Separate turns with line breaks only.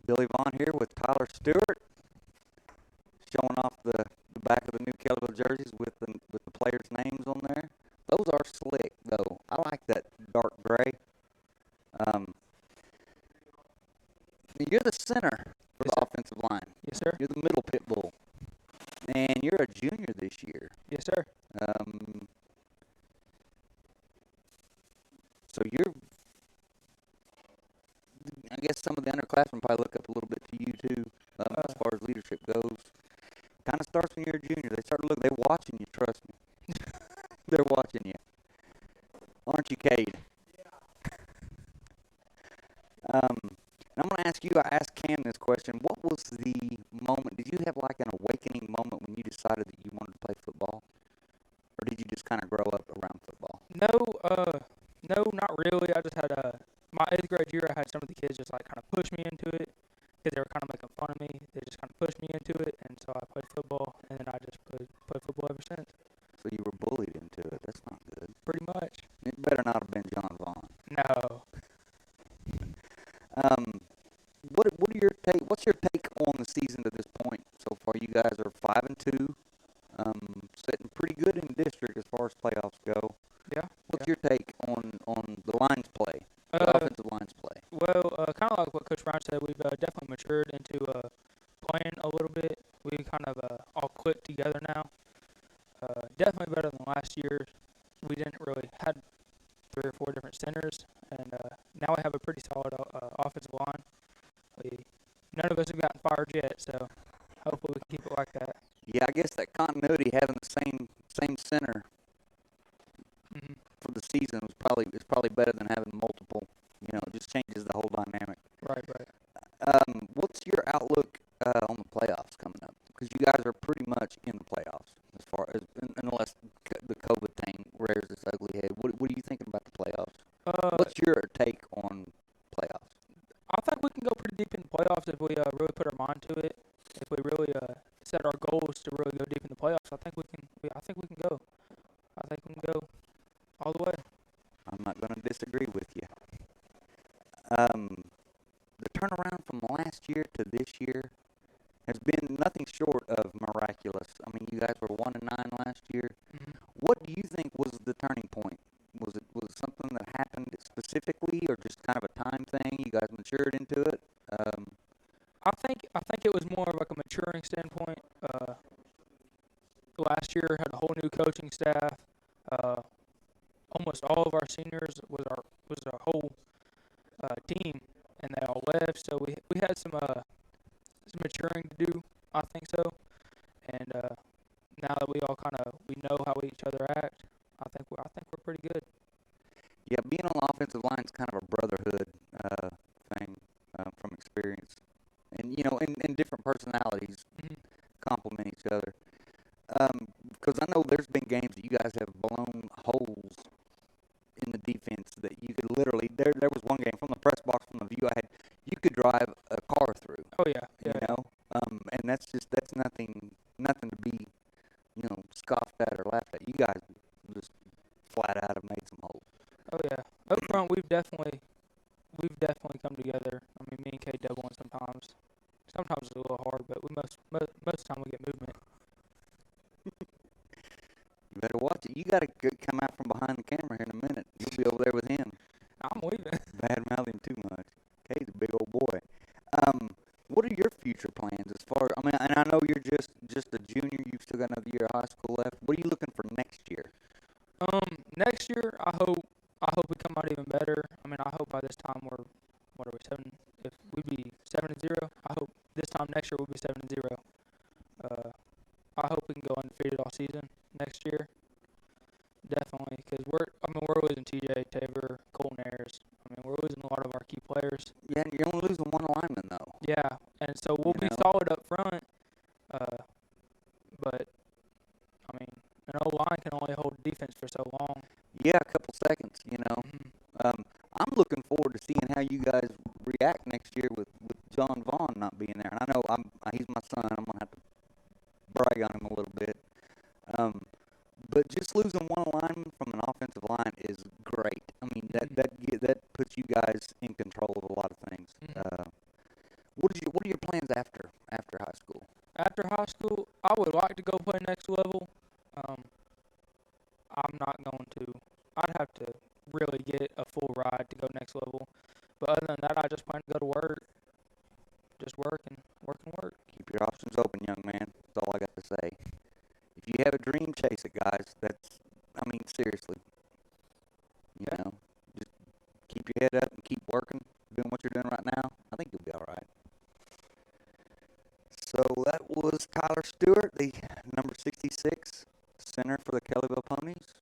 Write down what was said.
Billy Vaughn here with Tyler Stewart, showing off the back of the new Kellyville jerseys with the players' names on there. Those are slick, though. I like that dark gray. Um, you're the center for
Yes,
the
sir.
offensive line.
Yes, sir.
You're the middle pit bull, and you're a junior this year.
Yes, sir.
So I guess some of the underclassmen probably look up a little bit to you too, as far as leadership goes. Kind of starts when you're a junior. They start to look. They're watching you. Trust me. They're watching you, aren't you, Cade? And I'm going to ask you. I asked Cam this question. What was the moment? Did you have like an awakening moment when you decided that you wanted to play football, or did you just kind of grow up around football?
No, not really. I just had my 8th grade year. I had some of the kids just like kind of push me into it because they were kind of making fun of me. They just kind of pushed me into it, and so I played football, and then I just played football ever since.
So you were bullied into it. That's not good.
Pretty much.
It better not have been John Vaughn.
No.
What are your take? What's your take on the season to this point so far? You guys are 5-2, sitting pretty good in district as far as playoffs go.
Yeah.
What's your take on the lines play, the offensive lines play?
Well, kind of like what Coach Brown said, we've definitely matured into playing a little bit. We kind of all clicked together now. Definitely better than last year. We didn't really had 3 or 4 different centers, and now we have a pretty solid offensive line. None of us have gotten fired yet, so hopefully we can keep it like that.
Yeah, I guess that continuity, having the same center for the season is probably better than having multiple. You know, it just changes the whole dynamic.
Right.
What's your outlook on the playoffs coming up? Because you guys are pretty much in the playoffs, as far as unless the COVID thing rears its ugly head. What are you thinking about the playoffs? What's your take on playoffs?
I think we can go pretty deep in the playoffs if we really put our mind to it. If we really set our goals to really go deep in the playoffs, I think we can. I think we can go. I think we can go all the way.
I'm not going to disagree with you. The turnaround from last year to this year has been nothing short of miraculous. I mean, you guys were 1-9 last year. What do you think was the turning point? Was it something that happened specifically, or just kind of a time thing? You guys matured into it.
I think it was more of like a maturing standpoint. Last year had a whole new coaching staff. Almost all of our seniors was our whole team, and they all left. So we had some maturing to do. I think so. And now that we all we know how each other act, I think we're pretty good.
Yeah, being on the offensive line is kind of a brotherhood thing from experience, and and different personalities complement each other. Because I know there's been games that you guys have blown holes in the defense that you could literally. There was one game from the press box, from the view I had, you could drive a car through.
Oh yeah.
And that's nothing to be scoffed at or laughed at. You guys just flat out have made some holes.
Oh yeah. Up front, we've definitely come together. I mean, me and Kate double in sometimes. Sometimes it's a little hard, but most of the time we get movement.
You better watch it. You got to come out from behind the camera here in a minute. You'll be over there with him.
I'm leaving.
Badmouth him too much. He's a big old boy. What are your future plans as far? I mean, and I know you're just a junior. You've still got another year of high school left. What are you looking for next year?
Next year, I hope we come out even better. I mean, I hope by this time we're, what are we, 7? If we'd be 7-0, I hope this time next year we'll be 7-0. I hope we can go undefeated all season next year. Definitely, because we're losing TJ, Tabor, Colton Ayers. I mean, we're losing a lot of our key players.
Yeah, and you're only losing one lineman though.
Yeah, and so we'll be solid up front. But I mean, an O-line can only hold defense for so long.
Yeah, a couple seconds. I'm looking forward to seeing how you guys react next year with John Vaughn not being there. And I know he's my son. I'm gonna have to brag on him a little bit. But just losing one lineman from an offensive line is great. I mean, that puts you guys in control of a lot of things. What is
ride to go next level. But other than that, I just plan to go to work, just work and work and work.
Keep your options open, young man. That's all I got to say. If you have a dream, chase it, guys. Seriously. You know, just keep your head up and keep working, doing what you're doing right now. I think you'll be all right. So that was Tyler Stewart, the number 66 center for the Kellyville Ponies.